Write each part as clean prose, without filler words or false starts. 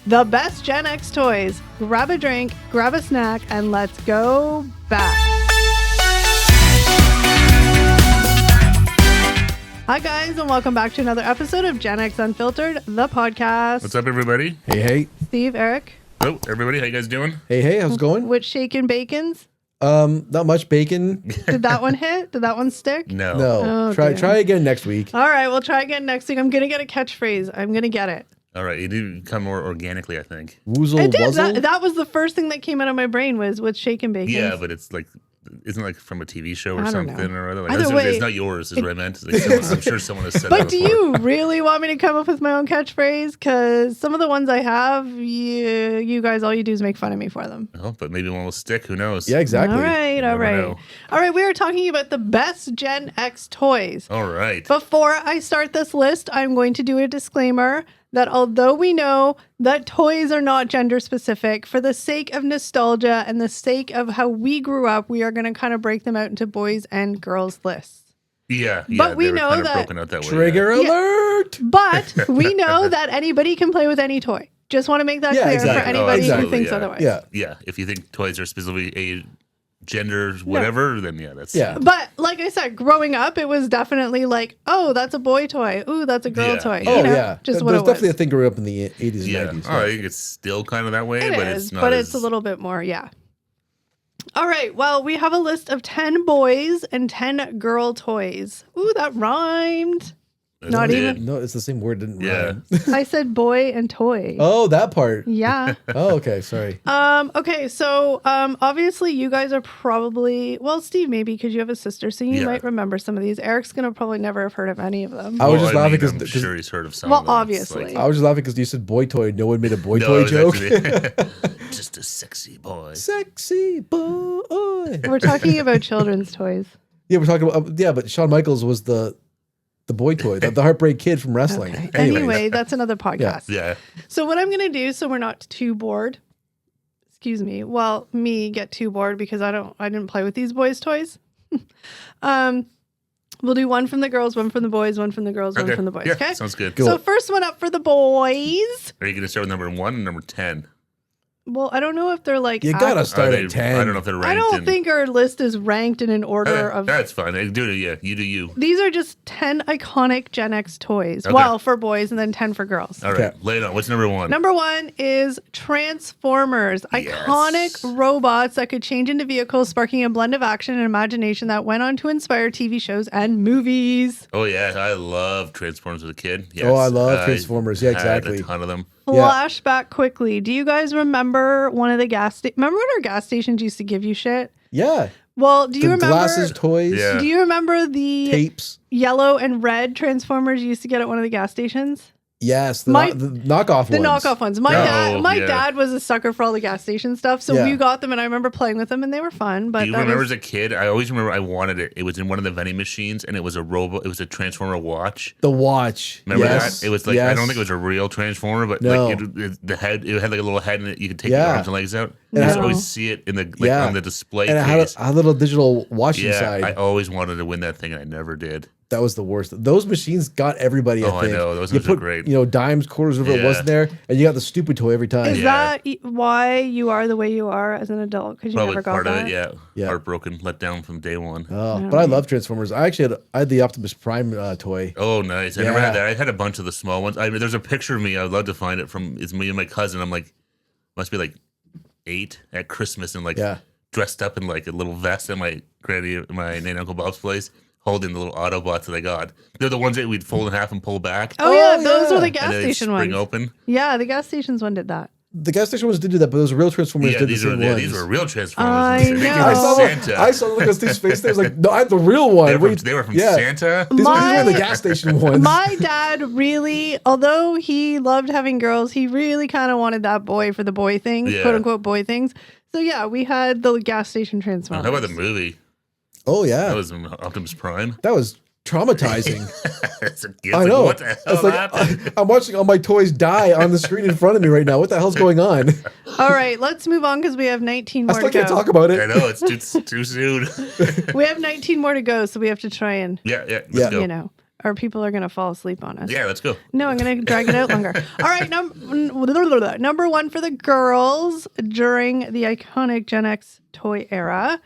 the best Gen X toys. Grab a drink, grab a snack, and let's go back. Hi guys, and welcome back to another episode of Gen X Unfiltered, the podcast. What's up, everybody? Hey. Steve, Eric. Hello, everybody. How you guys doing? Hey, how's it going? With shaken bacons. Not much bacon. Did that one hit? Did that one stick? No. No. Oh, try dear. try again next week. All right, we'll try again next week. I'm going to get a catchphrase. I'm going to get it. All right. You do come more organically, I think. Woozle I did. wuzzle. That was the first thing that came out of my brain was with shaken bacon. Yeah, but it's like, isn't like from a TV show or I don't something know. or other. Like, Either way, it's not yours, is what I meant. Like, I'm sure someone has said But that do before. you really want me to come up with my own catchphrase? Because some of the ones I have, you guys, all you do is make fun of me for them. Oh, but maybe one will stick. Who knows? Yeah, exactly. All right. know. All right, we are talking about the best Gen X toys. All right. Before I start this list, I'm going to do a disclaimer that although we know that toys are not gender specific, for the sake of nostalgia and the sake of how we grew up, we are going to kind of break them out into boys and girls lists. Yeah. But we they were know kind of that- broken out that way. Trigger Yeah. alert. But we know that anybody can play with any toy. Just want to make that Yeah, clear exactly. for anybody exactly. who thinks Yeah. otherwise. Yeah. Yeah. If you think toys are specifically a gender, whatever, then yeah, that's. Yeah. But like I said, growing up, it was definitely like, oh, that's a boy toy. Ooh, that's a girl Yeah. toy. Oh, You know, yeah. Just what There's it definitely was. a thing growing up in the 80s and Yeah. 90s. Oh, I think it's still kind of that way, It but is, it's not. but as, it's a little bit more, yeah. All right, well, we have a list of 10 boys and 10 girl toys. Ooh, that rhymed. It not did. even- No, it's the same word. Didn't Yeah. rhyme. I said boy and toy. Oh, that part. Yeah. Oh, okay. Sorry. Okay, so obviously you guys are probably, well, Steve maybe because you have a sister, so you Yeah. might remember some of these. Eric's gonna probably never have heard of any of them. I was just laughing I'm because sure he's heard of some. Well, of them. It's obviously. I was just laughing because you said boy toy. No one made a boy No, toy it joke. was actually just a sexy boy. Sexy boy. We're talking about children's toys. Yeah, we're talking about but Shawn Michaels was the boy toy, the Heartbreak Kid from wrestling. Okay. Anyways. Anyway, that's another podcast. Yeah. So what I'm gonna do, so we're not too bored. Excuse me. Well, me get too bored because I didn't play with these boys' toys. We'll do one from the girls, one from the boys, one from the girls, one Okay. from the boys. Yeah, Okay. sounds good. Go. So first one up for the boys. Are you going to start with number 1 and number 10? Well, I don't know if they're like. You gotta Are start they, at 10. I don't know if they're ranked. I don't in, think our list is ranked in an order of. That's fine. Do it. Yeah, you do you. These are just 10 iconic Gen X toys. Okay. Well, for boys, and then 10 for girls. All right, Okay. lay it on. What's number 1? Number 1 is Transformers. Iconic robots that could change into vehicles, sparking a blend of action and imagination that went on to inspire TV shows and movies. Oh yeah, I love Transformers as a kid. Yes. Oh, I love Transformers. Yeah, had exactly. a ton of them. Yeah. Flashback quickly. Do you guys remember one of the remember when our gas stations used to give you shit? Yeah. Well, do you The remember glasses, toys, Yeah. Do you remember the tapes. yellow and red Transformers you used to get at one of the gas stations? Yes, the My- knockoff The ones. knockoff ones. Oh, My yeah. dad was a sucker for all the gas station stuff, so Yeah. we got them, and I remember playing with them, and they were fun. But Do you that remember was- as a kid? I always remember I wanted it. It was in one of the vending machines, and it was a robot. It was a Transformer watch. The watch. Remember Yes. that? It was like I don't think it was a real Transformer, but No. like the head. It had like a little head in it. You could take Yeah. the arms and legs out. And You it just had- always see it in the Yeah. on the display And it had case. a little digital watch Yeah, inside. I always wanted to win that thing, and I never did. That was the worst. Those machines got everybody. Oh, I I think. know. Those you ones are put, great. dimes, quarters, whatever it Yeah. wasn't there, and you got the stupid toy every time. Is Yeah. that why you are the way you are as an adult? Because you Probably never got part that? of it. Yeah. Yeah. Heartbroken, let down from day one. But I love Transformers. I had the Optimus Prime toy. Oh, nice. I never Yeah. had that. I had a bunch of the small ones. I mean, there's a picture of me. I'd love to find it from. It's me and my cousin. I'm like, must be like 8 at Christmas and like Yeah. dressed up in like a little vest at my my aunt and Uncle Bob's place, holding the little Autobots that I got. They're the ones that we'd fold in half and pull back. Oh, yeah, Oh, those yeah. were the and gas then they'd station spring ones. open. Yeah, the gas stations one did that. The gas station ones did do that, but those real Transformers Yeah, did these the were same yeah, ones. these were real Transformers. I They came know. from I saw Santa. I saw look at Steve's face there. I was like, no, I have the real one. They were Wait, from, they were from yeah. Santa. These My- were the gas station ones. My dad really, although he loved having girls, he really kind of wanted that boy for the boy things, Yeah. quote unquote boy things. So yeah, we had the gas station Transformers. How about the movie? Oh yeah, That was Optimus Prime. that was traumatizing. It's a gift. I Like, know. what the hell It's like happened? I'm watching all my toys die on the screen in front of me right now. What the hell's going on? All right, let's move on because we have 19 I more still to can't go. talk about I it. know it's too soon. We have 19 more to go, so we have to try and, Yeah, let's Yeah. go. you know. or people are going to fall asleep on us. Yeah, let's go. No, I'm going to drag it out longer. All right, number one for the girls during the iconic Gen X toy era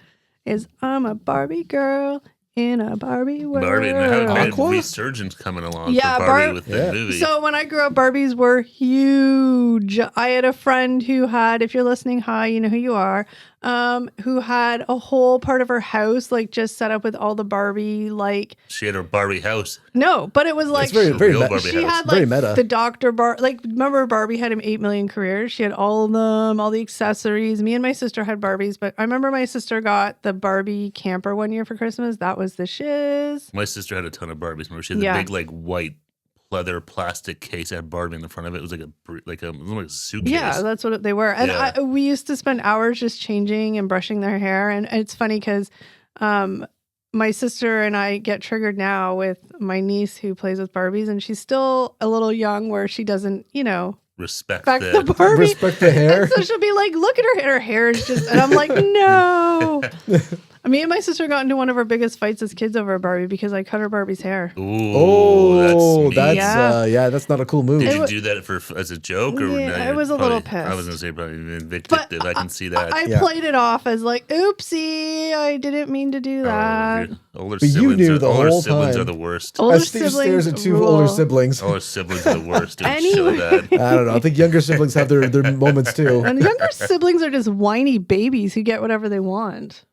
is I'm a Barbie girl in a Barbie world. Barbie, and how good Aqua? resurgence coming along Yeah, for Barbie with the movie. So when I grew up, Barbies were huge. I had a friend who had, if you're listening, hi, you know who you are, who had a whole part of her house like just set up with all the Barbie She had her Barbie house. No, but it was like It's very, very real meta. Barbie she house. had Very like meta. the Dr. remember Barbie had him 8 million careers. She had all of them, all the accessories. Me and my sister had Barbies, but I remember my sister got the Barbie camper one year for Christmas. That was the shiz. My sister had a ton of Barbies. Remember, she had the Yeah. big like white leather plastic case that had Barbie in the front of it. It was like it was like a suitcase. Yeah, that's what they were. And Yeah. we used to spend hours just changing and brushing their hair. And it's funny because my sister and I get triggered now with my niece who plays with Barbies, and she's still a little young where she doesn't, Respect back the the Barbie. Respect the hair. And so she'll be like, look at her hair is just, and I'm like, no. Me and my sister got into one of our biggest fights as kids over a Barbie because I cut her Barbie's hair. Ooh, Oh, that's Yeah. that's not a cool move. Did It you wa- do that as a joke, or Yeah, no, I you're was a probably- little pissed. I was gonna say probably vindictive. I can see that. I Yeah. played it off as like, oopsie, I didn't mean to do that. Older But you siblings, knew the older whole siblings time. are the worst. Older As Steve stares at two rule. older siblings. Older siblings are the worst. Don't show Anyway. that. I don't know. I think younger siblings have their moments too. And younger siblings are just whiny babies who get whatever they want.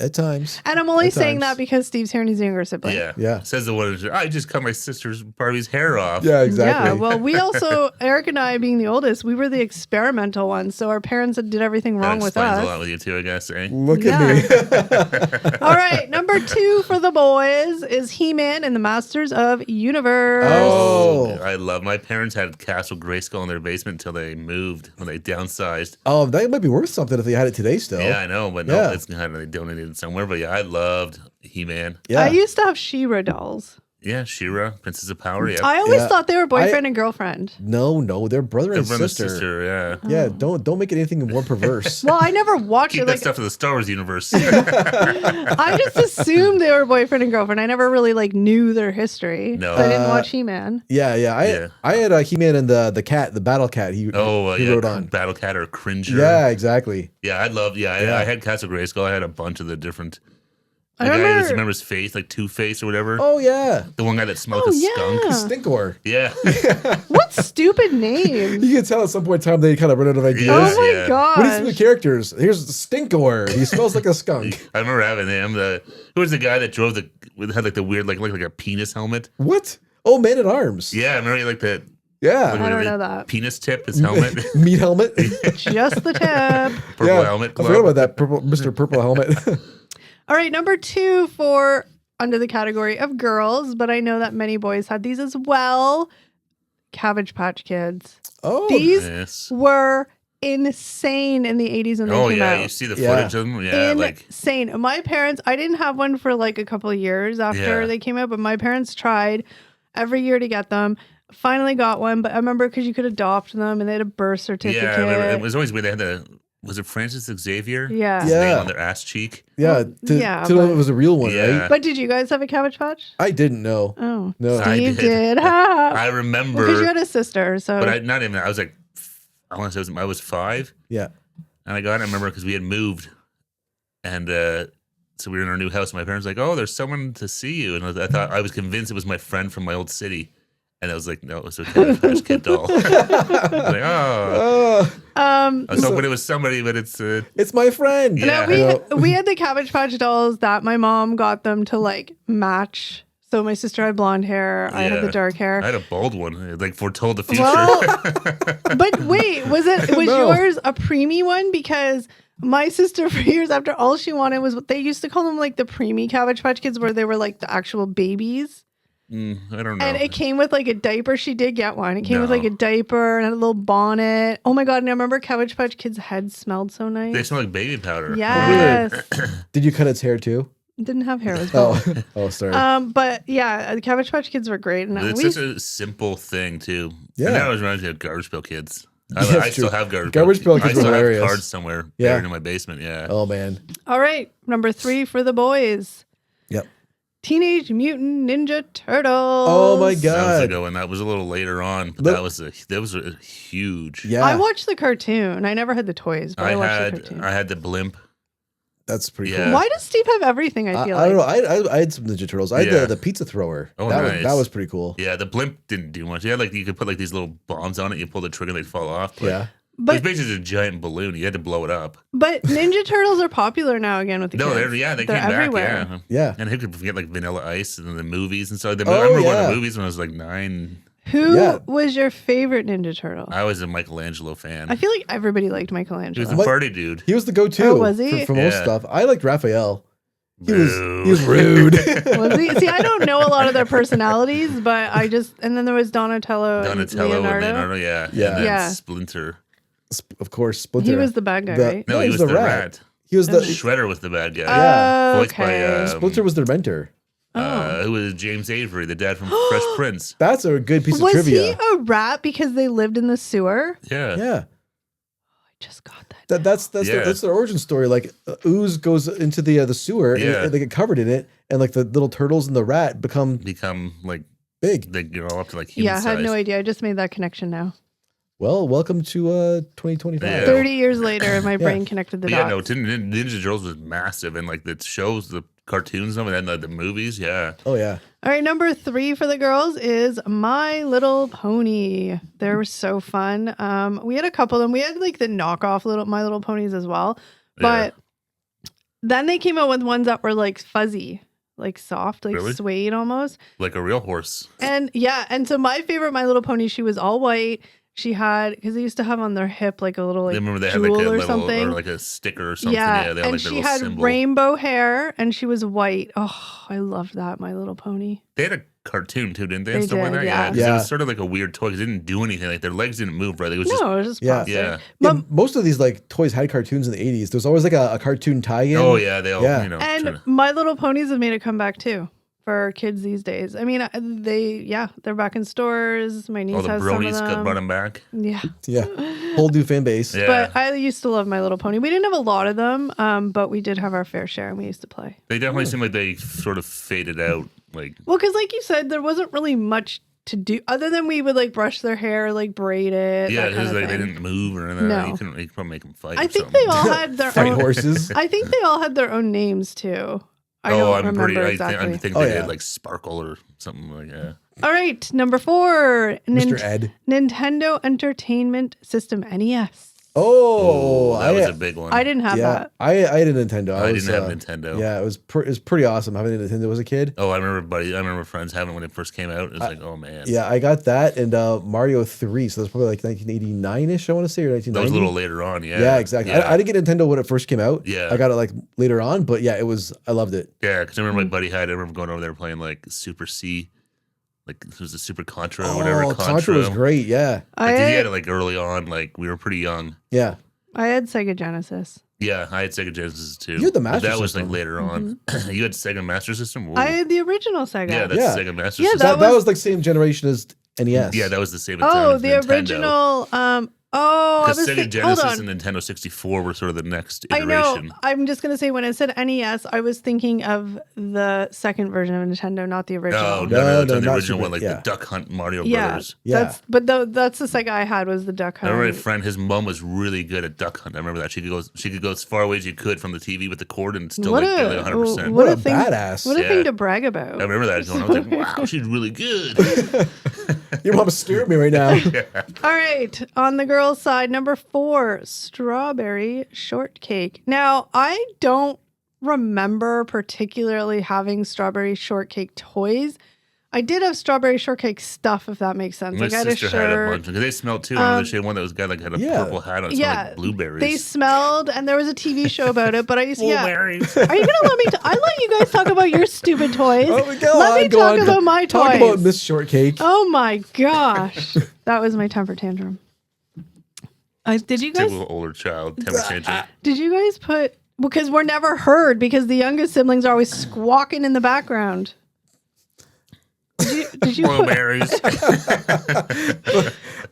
At times. And I'm only At saying times. that because Steve's here and he's a younger sibling. Yeah, Yeah. Says the one. I just cut my sister's Barbie's hair off. Yeah, exactly. Yeah, well, we also, Eric and I being the oldest, we were the experimental ones. So our parents did everything That wrong with explains a us. lot with you too, I guess. Eh? Look Yeah. at me. All right, number 2 for the boys is He-Man and the Masters of Universe. Oh. I love. My parents had Castle Grayskull in their basement until they moved when they downsized. Oh, that might be worth something if they had it today still. Yeah, I know, but Yeah. no, it's kind of they donated it somewhere. But yeah, I loved He-Man. Yeah. I used to have She-Ra dolls. Yeah, She-Ra, Princess of Power. Yeah, I always Yeah. thought they were boyfriend and girlfriend. No, they're brother and brother and sister. Yeah. Yeah, don't make it anything more perverse. Well, I never watched Keep it. that Like, stuff to the Star Wars universe. I just assumed they were boyfriend and girlfriend. I never really knew their history. No. So I didn't watch He-Man. Yeah. Yeah. I had He-Man and the cat, the battle cat. He yeah, wrote on. Battle Cat or Cringer. Yeah, exactly. Yeah, I loved. Yeah, Yeah. I had Castle Grayskull. I had a bunch of the different. I The guy who remember. remember his face, like Two-Face or whatever. Oh yeah, The one guy that smelled Oh, like a skunk. yeah. Stinkor. Yeah. What stupid names? You can tell at some point in time they kind of run out of ideas. Yeah. Oh my Yeah. gosh. What do you see the characters? Here's the Stinkor. He smells like a skunk. I remember having him. Who was the guy that drove had like the weird like a penis helmet? What? Oh, Man at Arms. Yeah, I remember like that. Yeah. I don't know that. Penis tip, his helmet, Meat helmet. Just the tip. purple Yeah, helmet. I Club. forgot about that Mr. Purple helmet. All right, number 2 for under the category of girls, but I know that many boys had these as well. Cabbage Patch Kids. Oh, These Yes. were insane in the 80s when they Oh came yeah, out. you see the Yeah. footage of them. Yeah, like Insane. My parents, I didn't have one for like a couple of years after Yeah. they came out, but my parents tried every year to get them. Finally got one, but I remember because you could adopt them and they had a birth certificate. yeah, I remember, it was always weird. They had was it Francis Xavier? Yeah. His Yeah. name on their ass cheek. yeah. yeah, To know but- it was a real one, Yeah. right? But did you guys have a Cabbage Patch? I didn't know. Oh, No. I Steve did. did. I remember, Because you had a sister, so but not even. I was like, I want to say I was 5, Yeah. and I got it. I remember because we had moved, and so we were in our new house. And my parents were like, "Oh, there's someone to see you," and I was convinced it was my friend from my old city. And I was like, no, it was a Cabbage Patch Kid doll. I was like, oh. I was hoping it was somebody, but it's It's my friend. Yeah. no, we had the Cabbage Patch dolls that my mom got them to like match. So my sister had blonde hair, I had Yeah. the dark hair. I had a bold one. It like foretold the future. Well, but wait, was No. yours a preemie one? Because my sister, for years after, all she wanted was what they used to call them, like the preemie Cabbage Patch Kids, where they were like the actual babies. I don't know. And it came with like a diaper. She did get one. It came with No. like a diaper and a little bonnet. Oh my god! And I remember Cabbage Patch Kids' heads smelled so nice. They smell like baby powder. Yes, Did you cut its hair too? didn't have hair. It was bald. Oh, sorry. But yeah, the Cabbage Patch Kids were great, and It's we such a simple thing too. Yeah. And that always reminds me of Garbage Pail Kids. Yeah, I it's still true. have Garbage Pail Kids I were still hilarious. have cards somewhere Yeah. buried in my basement. Yeah. Oh man. all right. Number 3 for the boys. Yep. Teenage Mutant Ninja Turtles. Oh my That was a god. good one. That was a little later on, but Look- that was a huge. Yeah. I watched the cartoon. I never had the toys, but I watched the cartoon. I had the blimp. That's pretty Yeah. cool. Why does Steve have everything? I feel I don't know. like. I had some Ninja Turtles. I had Yeah. the pizza thrower. Oh, that nice. that was pretty cool. Yeah, the blimp didn't do much. Yeah, like you could put like these little bombs on it. You pull the trigger, they'd fall off. But Yeah. it was But basically a giant balloon. You had to blow it up. Ninja Turtles are popular now again with the No, kids. they They're came everywhere. back. Yeah. And who could forget like Vanilla Ice and the movies and stuff. I Oh, remember going yeah. to movies when I was like 9. Who Yeah. was your favorite Ninja Turtle? I was a Michelangelo fan. I feel like everybody liked He was Michelangelo. a What? party dude. He was the go-to Oh, was he? for most Yeah. stuff. I liked Raphael. He was Boo. rude. Was he? See, I don't know a lot of their personalities, but and then there was Donatello, Donatello and Leonardo. and Leonardo, yeah. Yeah. And then Yeah. Splinter. Of course, Splinter. He was the bad guy, right? No, he was the rat. He was the Shredder was the bad guy. Yeah. Voiced by Okay. Splinter was their mentor. who was James Avery, the dad from Fresh Prince. That's a good piece of Was trivia. he a rat because they lived in the sewer? Yeah. Yeah. I just got that. That's Yeah. that's their origin story. Like Ooze goes into the sewer Yeah. and they get covered in it, and like the little turtles and the rat become Become like big. they grow up to like human Yeah, I had no size. idea. I just made that connection now. Well, welcome to 2025. Yeah. 30 years later, my brain connected the But yeah, dots. no, Ninja Turtles was massive, and like the shows, the cartoons, and then the movies. Yeah, Oh yeah. All right, number 3 for the girls is My Little Pony. They were so fun. We had a couple of them. We had like the knockoff My Little Ponies as well. But then they came out with ones that were like fuzzy, like soft, like Really? suede almost. like a real horse. And yeah, and so my favorite My Little Pony, she was all white. She had, because they used to have on their hip like a little like I remember they had jewel like a or little something. or like a sticker or something. Yeah, they had and like their she little had symbol. rainbow hair and she was white. Oh, I loved that, My Little Pony. They had a cartoon too, didn't they? They And stuff like did, that. yeah. 'cause Yeah. It was sort of like a weird toy. 'Cause it didn't do anything. Like their legs didn't move. Right? It was just No, it was just Yeah. plastic. yeah. Yeah, But- most of these like toys had cartoons in the 80s. There's always like a cartoon tie-in. Oh yeah, they all Yeah. you know. And tryna- My Little Ponies have made a comeback too for kids these days. I mean, they're back in stores. My niece all the has some of bronies them. brought them back. Yeah. Yeah. Whole new fan base. Yeah, But I used to love My Little Pony. We didn't have a lot of them, but we did have our fair share and we used to play. they definitely seem like they sort of faded out. Like Well, because like you said, there wasn't really much to do other than we would like brush their hair, like braid it. yeah, that kind because of they thing. didn't move or anything. No. You could probably make them fight. I or think something. they all had their Fight own. horses. I think they all had their own names too. I don't remember exactly. I think Oh, they yeah. did like Sparkle or something like that. All right, number 4, Mr. Ed. Nintendo Entertainment System NES. Oh, that was a big one. I didn't have yeah. that. I had a Nintendo. I was, didn't have Nintendo. Yeah, it was pretty awesome having a Nintendo as a kid. Oh, I remember friends having it when it first came out. It was like, oh man. Yeah, I got that and Mario 3. So that's probably like 1989-ish, I want to say, or 1990. That was a little later on. Yeah. Yeah, exactly. Yeah, I didn't get Nintendo when it first came out. Yeah. I got it like later on, but yeah, I loved it. because I remember Mm. my buddy had. I remember going over there playing like Super C, like it was a Super Contra or whatever. Oh, Contra was great. Yeah. Like, he had I it like early on. Like we were pretty young. Yeah. had Sega Genesis. Yeah, I had Sega Genesis too. You had the But Master that was like System. later on. You had Sega Master System. Ooh. I had the original Sega. yeah, that's Yeah. Sega Master Yeah, System. That was like same generation as NES. Yeah, that was the same. Oh, as the Nintendo. original. I Because was Sega hold Genesis on. and Nintendo 64 were sort of the next I know. iteration. I'm just gonna say when I said NES, I was thinking of the second version of Nintendo, not the original. Oh, No, no, no, the not original Super- one, like yeah. the Duck Hunt Mario Yeah, Brothers. Yeah. That's the Sega I had was the Duck I Hunt. remember my friend, his mom was really good at duck hunt. I remember that she could go as far away as you could from the TV with the cord and still What like, get a- like 100%. What a thing, badass. What a Yeah. thing to brag about. I remember that going. I was like, wow, she's really good. Your mom's staring at me right now. All right, on the girls' side, number 4, strawberry shortcake. Now, I don't remember particularly having strawberry shortcake toys. I did have strawberry shortcake stuff, if that makes sense. My like I had a sister had a shirt. bunch because they smelled too. I remember she had one that was got like had a Yeah. purple hat on. It smelled Yeah, like blueberries. they smelled, and there was a TV show about it. But I used to, yeah. Blueberries. Are you gonna let me? I let you guys talk about your stupid toys. Oh, go let on, me go talk on. about my toys. Talk about Miss Shortcake. Oh my gosh, that was my temper tantrum. Did you guys? Typical older child temper tantrum. Did you guys put? Because we're never heard because the youngest siblings are always squawking in the background. Did you put? Blueberries.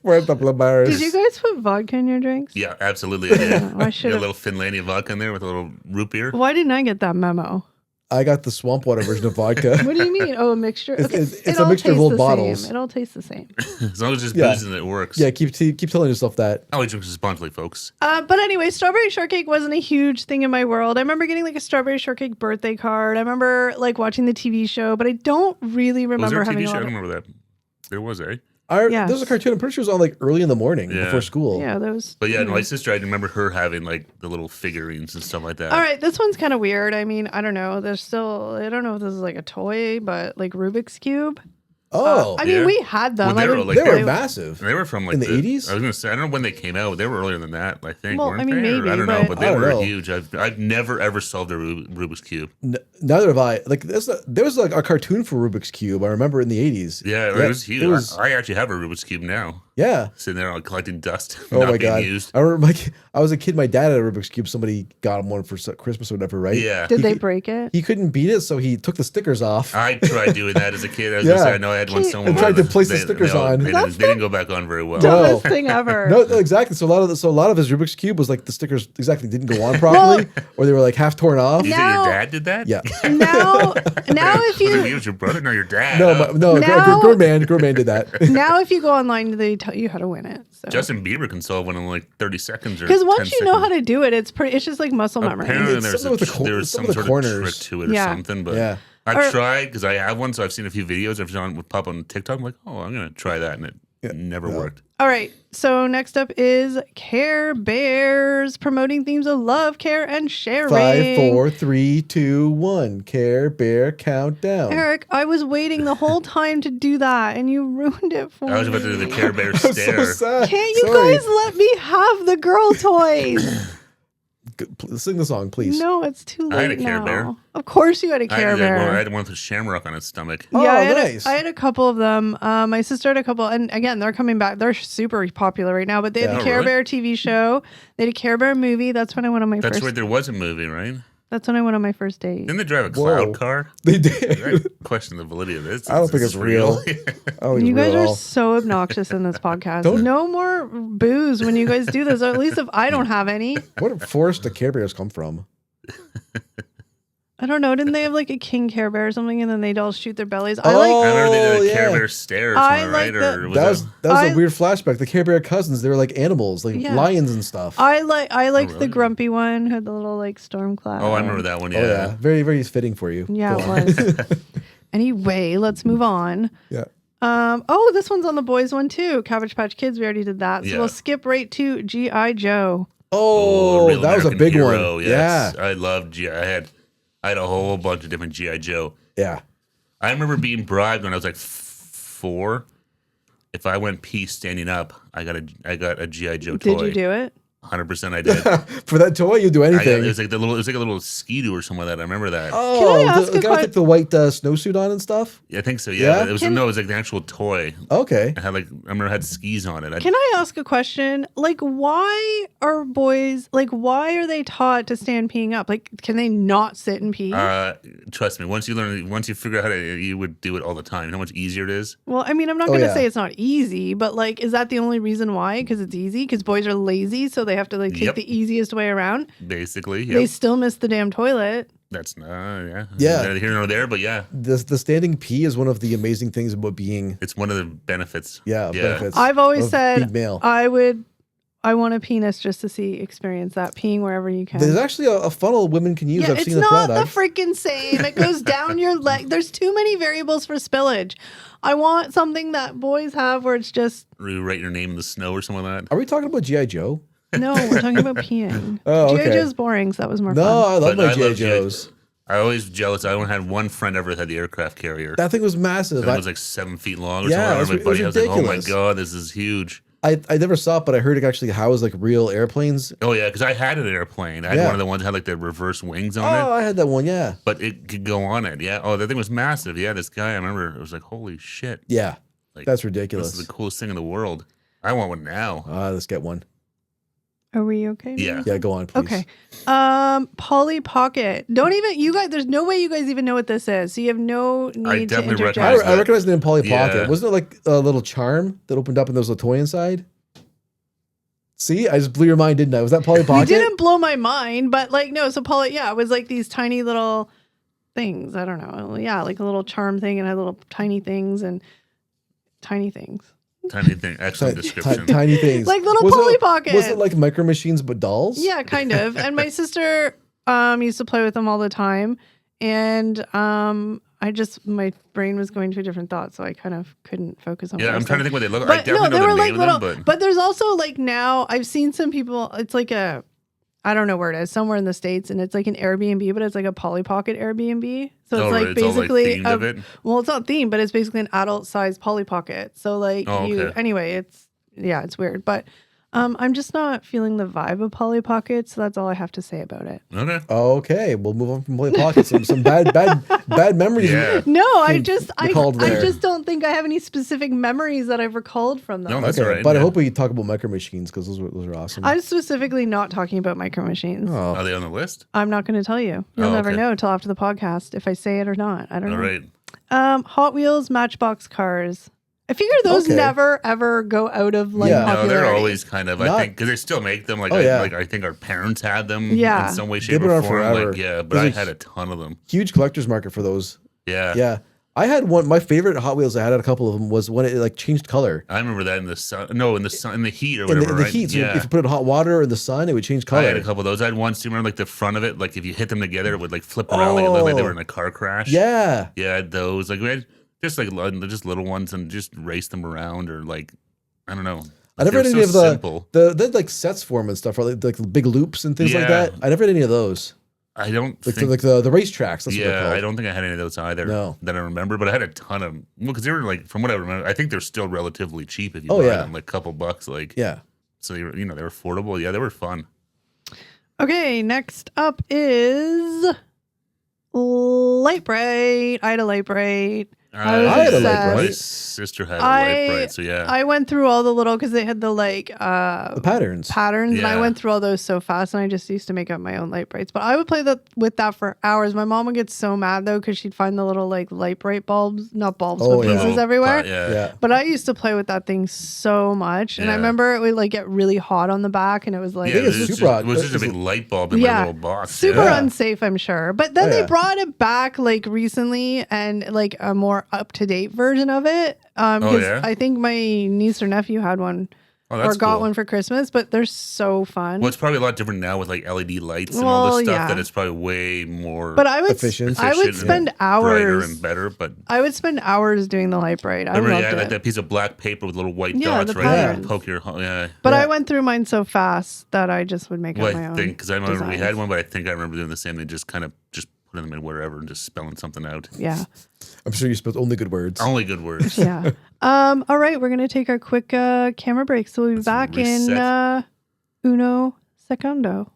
Where's the blueberries? Did you guys put vodka in your drinks? Yeah, absolutely. I did. I You should got a have. little Finlandia vodka in there with a little root beer. Why didn't I get that memo? I got the swamp water version of vodka. What do you mean? Oh, a mixture. It's- Okay. it's it a all mixture of tastes old the bottles. Same. It all tastes the same. As long as it's Yeah. booze and it works. Yeah, keep telling yourself that. I always drink responsibly, folks. But anyway, strawberry shortcake wasn't a huge thing in my world. I remember getting like a strawberry shortcake birthday card. I remember like watching the TV show, but I don't really Was there remember a having TV a show? I lot don't of. remember that. There was, eh? Yes. There's a cartoon. I'm pretty sure it was on like early in the morning Yeah. before school. Yeah, those. But yeah, my sister, I remember her having like the little figurines and stuff like that. All right, this one's kind of weird. I mean, I don't know. There's still, I don't know if this is like a toy, but like Rubik's Cube. Oh, I mean, yeah. we had them. Well, they I were, would like, they were play- massive. They were from like In the 80s? I was gonna say I don't know when they came out. They were earlier than that, I think. Well, weren't I mean, they? Or maybe, I don't know, but- but I they don't were know. huge. I've never ever solved a Rubik's cube. Neither have I. Like there was like a cartoon for Rubik's Cube. I remember in the 80s. Yeah, it was huge. It was, I actually have a Rubik's cube now, yeah. sitting there collecting dust, Oh not my being god! used. I remember I was a kid. My dad had a Rubik's Cube. Somebody got him one for Christmas or whatever, right? Yeah, Did He they could- break it? He couldn't beat it, so he took the stickers off. I tried doing that as a kid. I was Yeah. gonna say I know I had one Okay. somewhere. And tried but to place the stickers on. They didn't go back on very well. No. Dumbest thing ever. No, exactly. So a lot of his Rubik's Cube was like the stickers exactly didn't go on properly, or they were like half torn off. You Now- think your dad did that? Yeah. Now if Was it you you, was your brother? No, your dad. No, huh? no. Now- Grown man did that. now if you go online, they tell you how to win it. So. Justin Bieber can solve one in like 30 seconds or Because 10 once you know how seconds. to do it, it's pretty. It's just like muscle memory. Apparently It's there's, something with the there was some some of the sort of trick corners. to it or Yeah. something, but Yeah. I've Or- tried because I have one, so I've seen a few videos. I've done with pop on TikTok. I'm like, oh, I'm gonna try that, and it never No. worked. All right. So next up is Care Bears promoting themes of love, care, and sharing. 5, 4, 3, 2, 1. Care Bear countdown. Eric, I was waiting the whole time to do that, and you ruined it for me. I was about to do the Care Bear I'm so stare. sad. Can't you Sorry. guys let me have the girl toys? Sing the song, please. No, it's too late I had a Care now. Bear. Of course you had a Care I Bear. had one with a shamrock on its stomach. Oh, Yeah, nice. I had a couple of them. My sister had a couple, and again, they're coming back. They're super popular right now. But they had Yeah. the Oh, Care really? Bear TV show. They had a Care Bear movie. That's when I went on my That's first. right. There was a movie, right? That's when I went on my first date. Didn't they drive a Whoa. cloud car? They I did. question the validity of this. I don't Is think this it's real. Oh, You guys real. are so obnoxious in this podcast. Don't- No more booze when you guys do this, or at least if I don't have any. What forest do Care Bears come from? I don't know. Didn't they have like a king Care Bear or something, and then they'd all shoot their bellies? Oh, I remember they did a Care yeah. Bear stare or I something, like right? the- Or was That was I- a weird flashback. The Care Bear cousins, they were like animals, like Yeah. lions and stuff. I liked the really? grumpy one who had the little like storm cloud. Oh, I remember that one. Oh yeah, very very fitting for you. Yeah, Go it on. was. Anyway, let's move on. Yeah. Oh, this one's on the boys one too. Cabbage Patch Kids. We already did that. So Yeah. we'll skip right to G.I. Joe. Oh, Real that was a American big Hero, one. Yes. I loved I had a whole bunch of different GI Joe. Yeah. I remember being bribed when I was like 4. If I went pee standing up, I got a GI Joe toy. Did you do it? 100% I did. For that toy, you do It anything. was like a little skidoo or something like that. I remember that. Oh, Can I ask the a guy with like, the white snowsuit on and stuff. Yeah, I think so. Yeah? Yeah, it was Can- no, it was like the actual toy. Okay. It had I remember it had skis on it. Can I ask a question? Like, why are they taught to stand peeing up? Like, can they not sit and pee? Trust me, once you figure out how to, you would do it all the time. You know how much easier it is. Well, I mean, I'm not Oh, going to yeah. say it's not easy, but like, is that the only reason why? Because it's easy? Because boys are lazy, so they have to like take Yep. the easiest way around. Basically, They yeah. still miss the damn toilet. That's yeah. Yeah. Neither here nor there, but yeah, The standing pee is one of the amazing things about being it's one of the benefits. benefits. I've always of said being male. I want a penis just to experience that peeing wherever you can. There's actually a funnel women can use. Yeah, I've it's seen the not the product. freaking same. It goes down your leg. There's too many variables for spillage. I want something that boys have where it's just Rewrite your name in the snow or something like that. Are we talking about GI Joe? no. We're talking about peeing. Oh, G.I. okay. Joe's boring, so that was more No, fun. I love But my I GI love G.I. Joes. I always jealous. I only had one friend ever that had the aircraft carrier. That thing was massive. It was like 7 feet long or Yeah, something. it My was buddy, I was like, oh my ridiculous. god, this is huge. I never saw it, but I heard it actually housed like real airplanes. Oh yeah, because I had an airplane. I had Yeah. one of the ones that had like the reverse wings on Oh, it, I had that one. Yeah, but it could go on it. Yeah. Oh, that thing was massive. Yeah, this guy, I remember, it was like, holy shit. yeah. Like, That's This ridiculous. is the coolest thing in the world. I want one now. Let's get one. Are we okay? now? Yeah. Yeah, go on, please. Okay. Polly Pocket. Don't even you guys. There's no way you guys even know what this is. So you have no need to definitely interject. recognize I recognize the name Polly Yeah. Pocket. Wasn't it like a little charm that opened up and there was a toy inside? See, I just blew your mind, didn't I? Was that Polly You Pocket? didn't blow my mind, but like no. So Polly, yeah, it was like these tiny little things. I don't know. Yeah, like a little charm thing and had little tiny things and tiny things. Tiny thing. Excellent description. Tiny things. Like little Was Polly it- Pockets. Was it like Micro Machines but dolls? Yeah, kind of. And my sister used to play with them all the time. And my brain was going to a different thought, so I kind of couldn't focus on what Yeah, I I'm was trying to saying. think what they look like. I But no, definitely they know were the like name little. of them, But there's also like now I've seen some people. It's like a, I don't know where it is, somewhere in the States, and it's like an Airbnb, but it's like a Polly Pocket Airbnb. So it's Oh, like right, it's all, like, basically themed of it? well, it's not themed, but it's basically an adult-sized Polly Pocket. So like Oh, okay. anyway, it's weird, but I'm just not feeling the vibe of Polly Pockets. So that's all I have to say about it. Okay. Okay, we'll move on from Polly Pockets. Some bad memories. Yeah. No, I Think just recalled there. just don't think I have any specific memories that I've recalled from them. No, that's Okay, all right. but I yeah. hope we talk about Micro Machines because those are awesome. I'm specifically not talking about Micro Machines. Oh. Are they on the list? I'm not going to tell you. You'll Oh, never okay. know until after the podcast if I say it or not. I don't All know. right. Hot Wheels, Matchbox cars. I figure those Okay. never ever go out of like Yeah. No, popularity. they're always kind of. I Not- think because they still make them. Like, Oh, yeah. I think our parents had them. Yeah. In some way, They've shape, been or around form. forever. Like, yeah, but There's I a had a ton of them. Huge collector's market for those. Yeah. Yeah. I had one. My favorite Hot Wheels I had a couple of them was when it like changed color. I remember that in the sun. No, in the sun, in the heat or In whatever. the right? heat, so Yeah. if you put it in hot water or in the sun, it would change color. I had a couple of those. I had one. Do you remember like the front of it? Like if you hit them together, it would like flip around like it looked like they were in a car crash. Yeah. Yeah, I had those. Like we had just like just little ones and just race them around or like I don't know. I never They're had any so of the simple. they had like sets for them and stuff, right? Like big loops and things like Yeah. that. I never had any of those. I don't Like think. the racetracks. That's what they're Yeah, called. I don't think I had any of those either. No. That I remember, but I had a ton of. Well, because they were like, from what I remember, I think they're still relatively cheap if you Oh, buy yeah. them, like a couple bucks. Like, Yeah. so they were, they were affordable. Yeah, they were fun. Okay, next up is Light Bright. I had a Light Bright. I was I had a Light obsessed. Bright. My sister had a light bright, so yeah. I went through all the little because they had the like The patterns. patterns, and I Yeah. went through all those so fast, and I just used to make up my own light brights. But I would play with that for hours. My mom would get so mad though because she'd find the little like light bright bulbs, not bulbs, Oh, but yeah. pieces Little everywhere. pot, yeah. Yeah. But I used to play with that thing so much, and I Yeah. remember it would like get really hot on the back, and it was like Yeah, think it's it was super just, it was just a big light bulb in my Yeah. little box. super yeah. unsafe, I'm sure. But then Oh, they yeah. brought it back like recently and like a more up to date version of it. Because yeah? I think my niece or nephew had one Oh, or that's got cool. one for Christmas, but they're so fun. Well, it's probably a lot different now with like LED lights and all Well, this stuff yeah. that it's probably way more but I would Efficient. I would efficient spend and brighter hours. and better. But I would spend hours doing the light bright. I remember, loved yeah, it. like that piece of black paper with little white Yeah, dots the right there. patterns. Poke your, yeah. But Yeah. I went through mine so fast that I just would make Well, up my I own. think because I remember we had designs. one, but I think I remember doing the same thing, just kind of just putting them in wherever and just spelling something out. Yeah. I'm sure you spelled only good words. Only good words. Yeah. All right, we're gonna take our quick camera break. So we'll be Let's back in reset. uno secondo.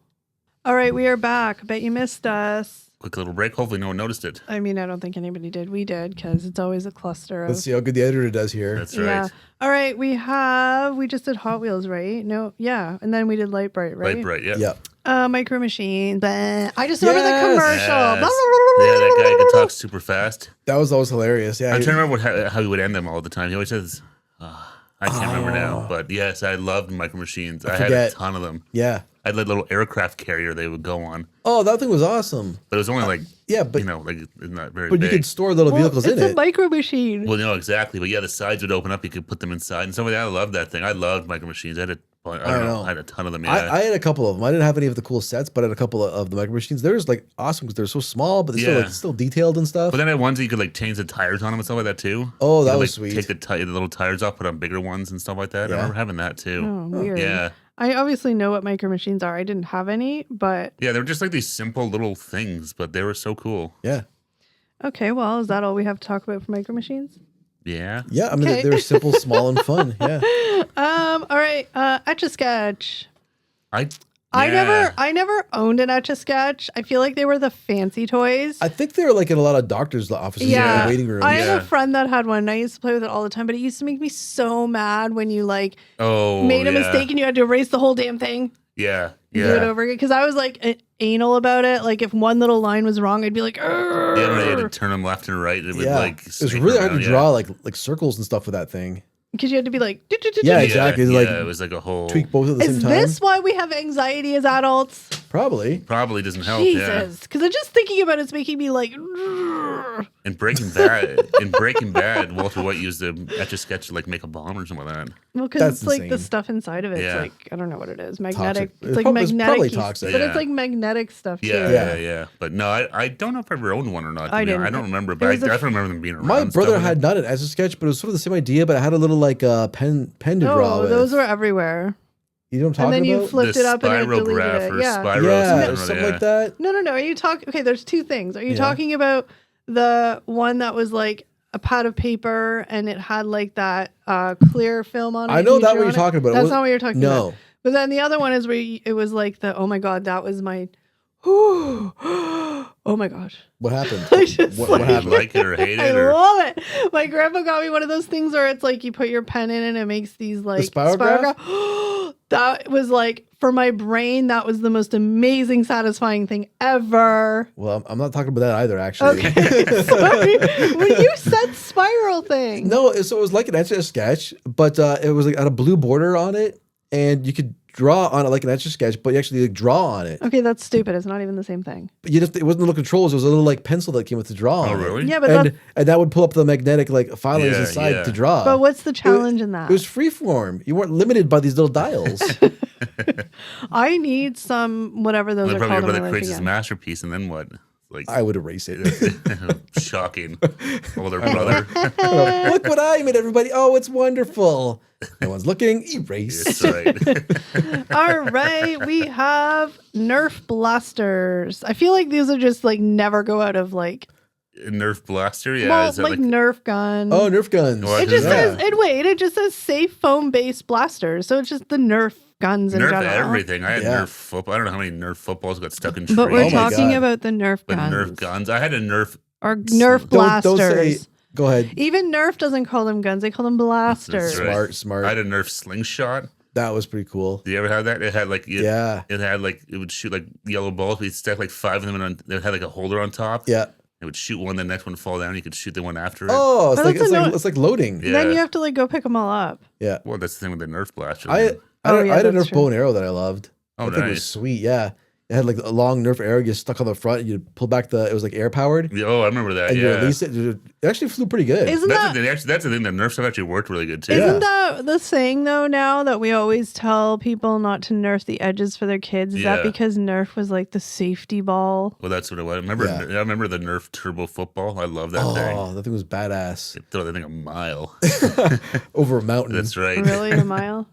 All right, we are back. I bet you missed us. Quick little break. Hopefully, no one noticed it. I mean, I don't think anybody did. We did because it's always a cluster of. Let's see how good the editor does here. That's right. Yeah. All right, we just did Hot Wheels, right? No, yeah, and then we did Light Bright, right? Light bright. Yeah. Yeah. Micro Machine. Blah. I just remember the Yes. commercial. Yes. Blah, Yeah, that guy could talk super fast. That was always hilarious. Yeah. I'm trying to remember how he would end them all the time. He always says, I can't remember now. But yes, I loved Micro Machines. I had a forget. ton of them. Yeah. I had a little aircraft carrier they would go on. Oh, that thing was awesome. But it was only like, Yeah, but like it's not very but big. you could store little Well, vehicles in it's a it. Micro Machine. Well, no, exactly. But yeah, the sides would open up. You could put them inside and stuff like that. I loved that thing. I loved Micro Machines. I had I had a ton of them. Yeah. I had a couple of them. I didn't have any of the cool sets, but I had a couple of the Micro Machines. They're just like awesome because they're so small, but they're still Yeah. like still detailed and stuff. But then I had ones that you could like change the tires on them and stuff like that too. Oh, You that could, was like, sweet. Take the little tires off, put on bigger ones and stuff like that. Yeah. I remember having that too. Oh, weird. Yeah. I obviously know what Micro Machines are. I didn't have any, but Yeah, they were just like these simple little things, but they were so cool. Yeah. okay. Well, is that all we have to talk about for Micro Machines? Yeah. Yeah. I mean, Okay. they were simple, small, and fun. Yeah. All right. Etch-a-Sketch. I I never owned an Etch-a-Sketch. I feel like they were the fancy toys. I think they were like in a lot of doctors' offices Yeah. and waiting rooms. I have Yeah. a friend that had one, and I used to play with it all the time, but it used to make me so mad when you like made a mistake and you had to erase the whole damn thing. Yeah. Do it Yeah. over again. Because I was like anal about it. Like if one little line was wrong, I'd be like, Yeah, when they had to "Urgh." turn them left and right, it would Yeah. like. It was snake really hard to around, draw like circles and stuff with that thing. Because you had to be like, Yeah, exactly. It's Yeah, like it was like a whole. tweak both at the is same time. this why we have anxiety as adults? Probably. Probably doesn't help. Yeah. Jesus, because I'm just thinking about it's making me like. In Breaking Bad, Walter White used the Etch-a-Sketch to like make a bomb or something like that. Well, because That's it's like the insane. stuff inside of it. Yeah. It's like I don't know what it is. Magnetic. Toxic. It's like It's magnetic. probably toxic. But Yeah. it's like magnetic stuff too. Yeah. But no, I don't know if I ever owned one or not. I didn't. I don't remember, It but I was a- definitely remember them being around. My and brother stuff like had not an Etch-a-Sketch, but it was sort of the same idea, but it had a little like pen to draw Oh, with. those were everywhere. You know what I'm And talking then you about? flipped The it up and it deleted spirograph it. or Yeah. spiral Yeah, or something like that. No. Are you talking? Okay, there's two things. Are you Yeah. talking about the one that was like a pad of paper and it had like that clear film on it? I know and you that drew what you're on it? talking about. It That's was- not what you're talking about. No. But then the other one is where it was like the oh my god, that was my oh my gosh. What happened? I just What Did you happened? like it or hate I it? Or love it. My grandpa got me one of those things where it's like you put your pen in and it makes these like spirograph? That was like for my brain, that was the most amazing, satisfying thing ever. Well, I'm not talking about that either, actually. Okay, sorry. When you said spiral thing, No, so it was like an Etch-a-Sketch, but it was like had a blue border on it, and you could draw on it like an Etch-a-Sketch, but you actually like, draw on it. okay, that's stupid. It's not even the same thing. But you just it wasn't little controls; it was a little like pencil that came with the draw. Oh, on it. really? Yeah, but that's, And that would pull up the magnetic like filings Yeah, inside yeah. to draw. but what's the challenge in that? It was freeform. You weren't limited by these little dials. I need some whatever those then are probably called. your in my brother life creates his again. masterpiece, and then what? Like I would erase it. shocking, older brother. Look what I made, everybody! Oh, it's wonderful. No one's looking. Erase. That's right. All right, we have Nerf blasters. I feel like these are just like never go out of like Nerf blaster, yeah. well, is that like Nerf gun. Oh, Nerf guns. Well, it just yeah. says it just says safe foam based blasters. So it's just the Nerf guns in Nerf general. everything. I had Yeah. Nerf football. I don't know how many Nerf footballs got stuck in trees. But we're Oh my talking God. about the Nerf But guns. Nerf guns. I had a Nerf. Or Nerf Don't say. blasters. Go ahead. Even Nerf doesn't call them guns; they call them blasters. That's right. Smart. I had a Nerf slingshot. That was pretty cool. Did you ever have that? It had like Yeah. It had like it would shoot like yellow balls. We'd stack like 5 of them, and it had like a holder on top. Yeah. It would shoot one, the next one would fall down. You could shoot the one after it. Oh, it's But like that's it's like loading. Yeah. Then you have to like go pick them all up. Yeah. Well, that's the thing with the Nerf blaster. I Oh, yeah, had a that's Nerf true. bow and arrow that I loved. Oh, I think it was nice. sweet. Yeah. It had like a long Nerf arrow you stuck on the front and you pull back it was like air powered Oh, I remember that. and you Yeah. release it. It actually flew pretty good. Isn't That's that the thing. Actually, that's the thing. The Nerf stuff actually worked really good too. Yeah. isn't that the saying though now that we always tell people not to Nerf the edges for their kids? Is that Yeah. because Nerf was like the safety ball? Well, that's what it was. I remember the Nerf Turbo football. I love that thing. Oh, that thing was badass. It throw that thing a mile. Over a mountain. That's right. Really, a mile?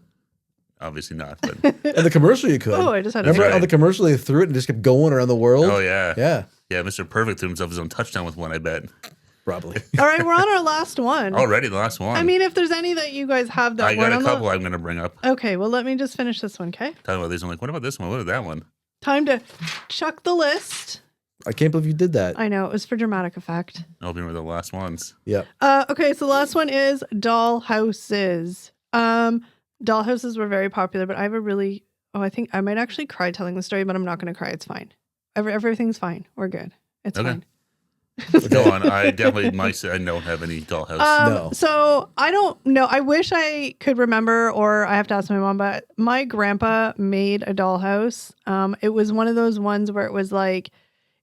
Obviously not, but And the commercial you could. Oh, I just had to Remember right. on the commercial they threw it and just kept going around the world? oh yeah. Yeah, Yeah, Mr. Perfect threw himself his own touchdown with one, I bet. probably. All right, we're on our last one. Already the last one. I mean, if there's any that you guys have that I got weren't a on couple I'm gonna bring up. Okay, well, let me just finish this one, okay? Talking about these, I'm like, what about this one? What about that one? Time to chuck the list. I can't believe you did that. I know, it was for dramatic effect. I hope you were the last ones. Yeah. Okay, so the last one is doll houses. Doll houses were very popular, but I have a really I think I might actually cry telling the story, but I'm not going to cry. It's fine. Everything's fine. We're good. It's Okay. fine. Go on. I definitely I don't have any dollhouse. No. So I don't know. I wish I could remember, or I have to ask my mom, but my grandpa made a dollhouse. It was one of those ones where it was like,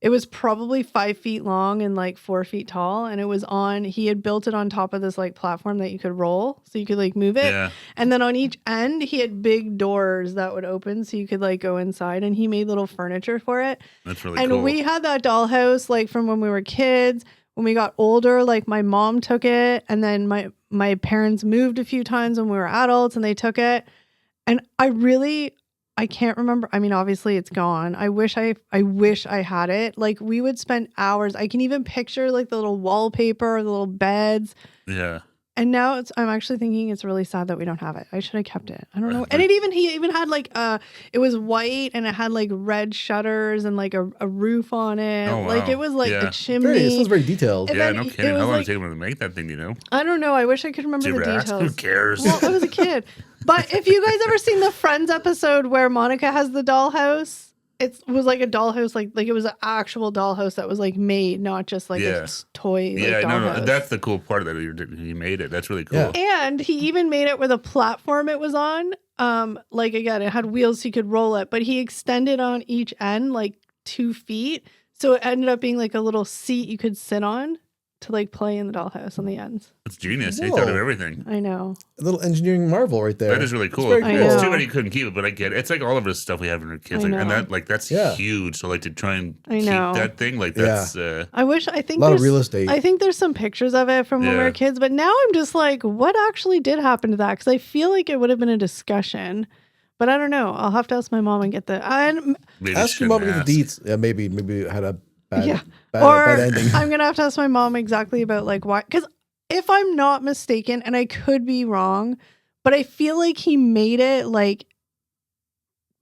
it was probably 5 feet long and like 4 feet tall. And it was he had built it on top of this like platform that you could roll. So you could like move it. Yeah. And then on each end, he had big doors that would open so you could like go inside, and he made little furniture for it. That's really And cool. we had that dollhouse like from when we were kids. When we got older, like my mom took it, and then my parents moved a few times when we were adults, and they took it. And I can't remember. I mean, obviously it's gone. I wish I had it. Like we would spend hours. I can even picture like the little wallpaper, the little beds. Yeah. And now I'm actually thinking it's really sad that we don't have it. I should have kept it. I don't know. And he even had like it was white and it had like red shutters and like a roof on it. Oh, wow. Like it was like Yeah. a chimney. It sounds very detailed. And Yeah, then no it kidding. was How long like- did it take them to make that thing, do you know? I don't know. I wish I could remember Did you the ever ask? Who details. cares? Well, I was a kid. But if you guys ever seen the Friends episode where Monica has the dollhouse, it was like a dollhouse, like it was an actual dollhouse that was like made, not just like Yeah. a toy. Yeah, like, no, dollhouse. that's the cool part that he made it. That's really cool. Yeah. And he even made it with a platform it was on. like again, it had wheels so you could roll it, but he extended on each end like 2 feet. So it ended up being like a little seat you could sit on to like play in the dollhouse on the ends. It's genius. He thought of everything. I know. A little engineering marvel right there. That is really cool. It's very cool. It's too bad he couldn't keep it, but I get it. It's like all of his stuff we have in our kids. Like, and that's huge. So like to try and keep that thing, like that's I think a lot of real estate. I think there's some pictures of it from when we were kids, but now I'm just like, what actually did happen to that? Because I feel like it would have been a discussion. But I don't know. I'll have to ask my mom and get the ask your mom to get the deets. Yeah, maybe it had a bad ending. I'm gonna have to ask my mom exactly about like why. Because if I'm not mistaken, and I could be wrong, but I feel like he made it like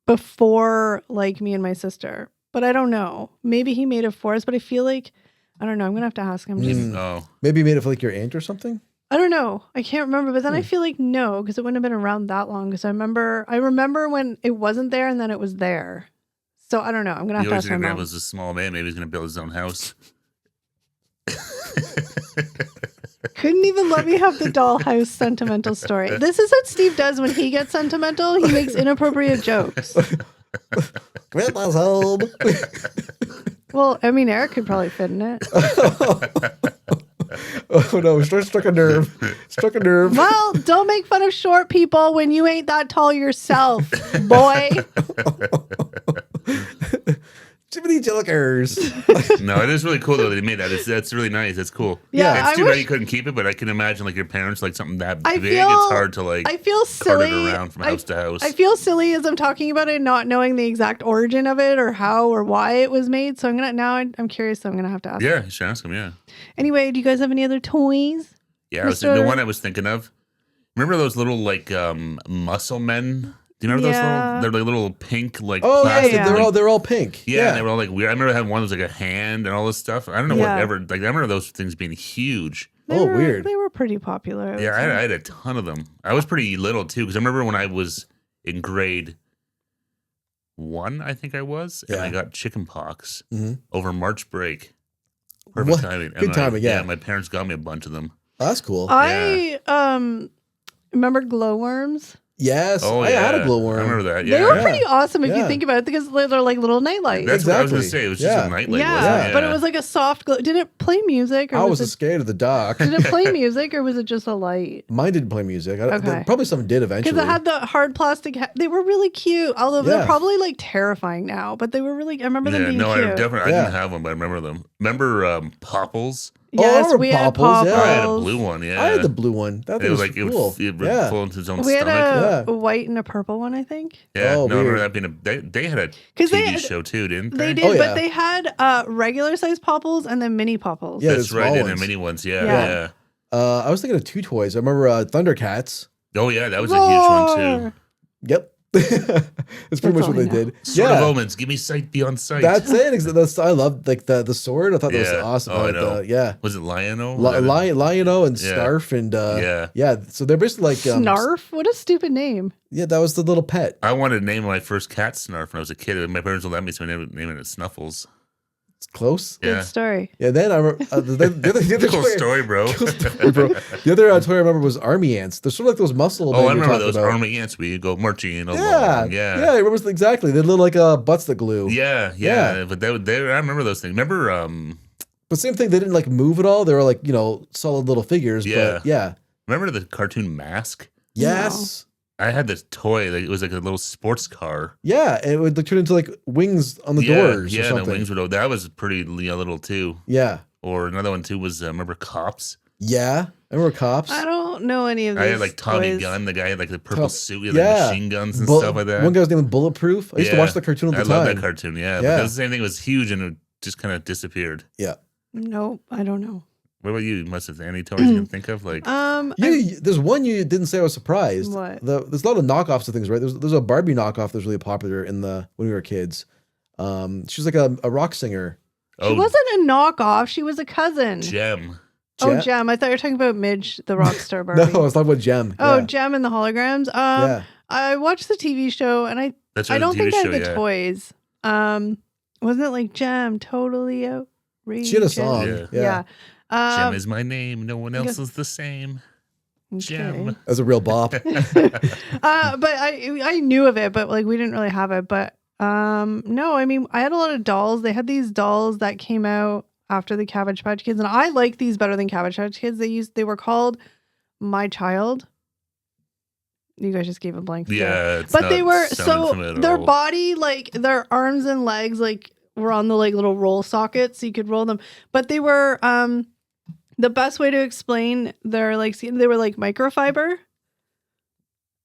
before like me and my sister. But I don't know. Maybe he made it for us. But I feel like I don't know. I'm gonna have to ask him. Maybe he made it for like your aunt or something. I don't know. I can't remember. But then I feel like no, because it wouldn't have been around that long. Because I remember when it wasn't there and then it was there. So I don't know. I'm gonna have to ask my mom. Was a small man. Maybe he's gonna build his own house. Couldn't even let me have the dollhouse sentimental story. This is what Steve does when he gets sentimental. He makes inappropriate jokes. Grandma's home. Well, I mean, Eric could probably fit in it. Oh no, struck a nerve. Struck a nerve. Well, don't make fun of short people when you ain't that tall yourself, boy. Jiminy Jellickers. No, it is really cool though that he made that. That's really nice. That's cool. Yeah, it's too bad you couldn't keep it, but I can imagine like your parents like something that big. It's hard to like. I feel silly. Cart it around from house to house. I feel silly as I'm talking about it, not knowing the exact origin of it or how or why it was made. So I'm curious. So I'm gonna have to ask. Yeah, you should ask him. Yeah. Anyway, do you guys have any other toys? Yeah, the one I was thinking of. Remember those little like muscle men? Do you remember those little? They're like little pink like. Oh plastic, yeah, they're all pink. Yeah, and they were all like weird. I remember having one that was like a hand and all this stuff. I don't know whatever. Like I remember those things being huge. Weird. They were pretty popular. Yeah, I had a ton of them. I was pretty little too because I remember when I was in grade 1, I think I was, and I got chicken pox over March break. Perfect timing. Good timing. Yeah, my parents got me a bunch of them. Oh, that's cool. I remember glowworms. Yes, I had a glowworm. I remember that. Yeah. They were pretty awesome if you think about it because they're like little nightlights. That's what I was going to say. It was just a nightlight. Yeah, but it was like a soft glow. Did it play music? Or I was scared of the dark. Did it play music or was it just a light? Mine didn't play music. Probably some did eventually. Because it had the hard plastic. They were really cute. Although they're probably like terrifying now, but they were really. I remember them being cute. I didn't have them, but I remember them. Remember Popples? Yes, we had Popples. I had a blue one. Yeah, I had the blue one. That thing was like cool. It would pull into its own we stomach. had a white and a purple one, I think. Yeah, I remember that being they had a TV show too, didn't they? They did, but they had regular size Popples and then mini Popples. Yeah, that's right. And mini ones. Yeah. I was thinking of 2 toys. I remember Thundercats. Oh yeah, that was a huge one too. Yep. That's pretty much what they did. Sword of Omens, give me sight beyond sight. That's it. I loved like the sword. I thought that was awesome. Oh, I know. Was it Lion-O and Snarf and So they're basically like Snarf. What a stupid name. Yeah, that was the little pet. I wanted to name my first cat Snarf when I was a kid. My parents would let me, so I named it Snuffles. It's close. Good story. Yeah, then I remember the other cool story, bro. The other toy I remember was army ants. They're sort of like those muscle. Oh, I remember those army ants where you go marching along. Yeah, I remember exactly. They look like butts that glue. Yeah. But I remember those things. Remember, but same thing. They didn't like move at all. They were like solid little figures. Yeah, but yeah. Remember the cartoon Mask? Yes. No. I had this toy. Like, it was like a little sports car. Yeah, and it would turn into like wings on the doors. Yeah, or something. The wings would. That was pretty little too. Yeah. Or another one too was remember Cops? Yeah, I remember Cops. I don't know any of these. I had like Tommy Gunn, the guy had like the purple suit with like machine guns and stuff like that. One guy was named Bulletproof. I used to watch the cartoon at the time. I love that cartoon. Yeah, because the same thing was huge and it just kind of disappeared. Yeah. Nope, I don't know. What about you? You must have any toys you can think of? Like, there's one you didn't say. I was surprised. What? There's a lot of knockoffs of things, right? There's a Barbie knockoff that's really popular when we were kids. She's like a rock singer. She wasn't a knockoff. She was a cousin. Gem. Oh, Gem. I thought you were talking about Midge, the rock star Barbie. No, I was talking about Gem. Oh, Gem and the holograms. I watched the TV show, and I don't think I had the toys. Wasn't it like Gem? Totally outrageous. She had a song. Yeah. Gem is my name. No one else is the same. Gem. That's a real bop. But I knew of it, but like we didn't really have it. But no, I mean I had a lot of dolls. They had these dolls that came out after the Cabbage Patch Kids, and I like these better than Cabbage Patch Kids. They were called My Child. You guys just gave a blank stare. Yeah, it's but not they were sounding so familiar at their all. body, like their arms and legs, like were on the like little roll sockets, so you could roll them. But they were the best way to explain their like they were like microfiber.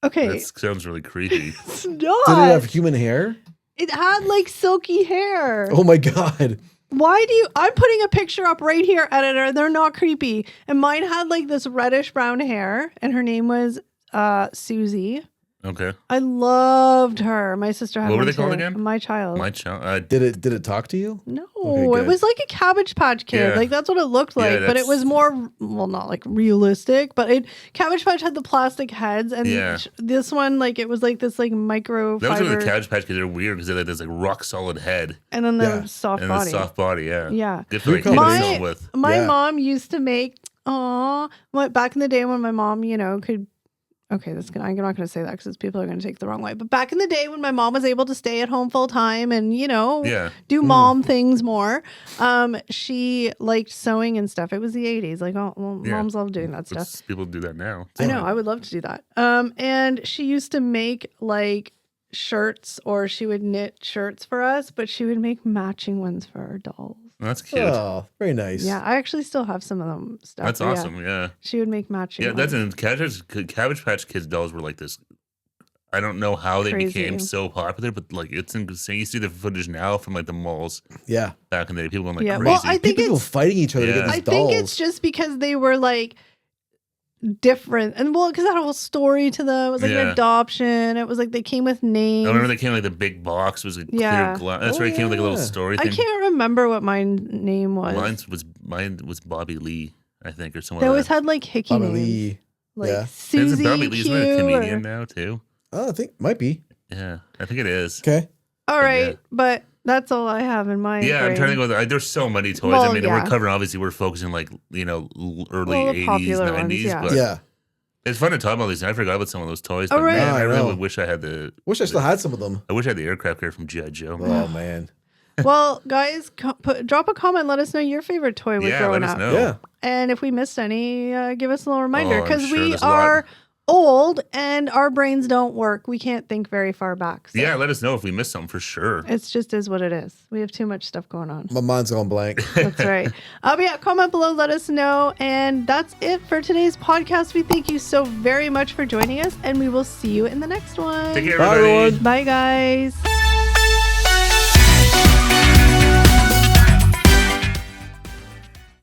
Okay, That sounds really creepy. it's not. Did it have human hair? It had like silky hair. Oh my god. Why do you? I'm putting a picture up right here, editor. They're not creepy. And mine had like this reddish brown hair, and her name was Susie. Okay. I loved her. My sister had What were one they called too. again? My Child. My child. Did it talk to you? No, Okay, it good. was like a Cabbage Patch Kid. Yeah. Like that's what it looked like, but it that's- was more, well, not like realistic, but Cabbage Patch had the plastic heads, and Yeah. this one, like it was like this like microfiber, That was where the Cabbage Patch Kids are weird because they had this like rock solid head and then the Yeah. soft and body. the soft body. Yeah. Yeah. Good for like Good kids to combination. film with. My Yeah. mom used to make, back in the day when my mom, could. Okay, I'm not going to say that because people are going to take it the wrong way. But back in the day when my mom was able to stay at home full time and, Yeah. do mom things more, she liked sewing and stuff. It was the 80s. Like, Yeah. moms love doing that stuff. It's- people do that now. I know. I would love to do that. And she used to make like shirts, or she would knit shirts for us, but she would make matching ones for our dolls. That's cute. Oh, very nice. Yeah, I actually still have some of them stuff. That's but yeah, awesome. Yeah. she would make matching. Yeah. ones. That's in Cabbage Patch Kids dolls were like this. I don't know how they Crazy. became so popular, but like it's insane. You see the footage now from like the malls Yeah. back in the day. People going like Yeah, crazy. well, I think People it's fighting each other to Yeah. get these I dolls. think it's just because they were like different, and well, because that had a whole story to them. It was like an Yeah. adoption. It was like they came with names. I remember they came like the big box was a Yeah. clear glass. That's Oh, where it came with like a little yeah. story I thing. can't remember what my name was. Mine was Bobby Lee, I think, or They someone. always had like hickey Bobby names, Lee. like Yeah. Susie, Isn't Bobby Lee isn't that a Q, comedian or- now too? Oh, I think might be. Yeah, I think it is. Okay. All But right, yeah. but that's all I have in my Yeah, I'm brain. trying to go. There's so many toys. Well, I mean, yeah. we're covering. Obviously, we're focusing like early Well, the 80s, popular 90s. ones, yeah. But Yeah. it's fun to talk about these. I forgot about some of those toys. Oh, But right. man, Yeah, I I really know. wish I had the. Wish I still had some of them. I wish I had the aircraft carrier from G.I. Joe. Oh man. Well, guys, drop a comment. Let us know your favorite toy with Yeah, growing let us up. know. Yeah. And if we missed any, give us a little reminder, Oh, I'm because sure we there's a lot. are old and our brains don't work. We can't think very far back. So Yeah, let us know if we missed something for sure. it's just is what it is. We have too much stuff going on. My mind's going blank. That's right. But yeah, comment below, let us know. And that's it for today's podcast. We thank you so very much for joining us, and we will see you in the next one. Take care, Bye, everybody. everyone. Bye, guys.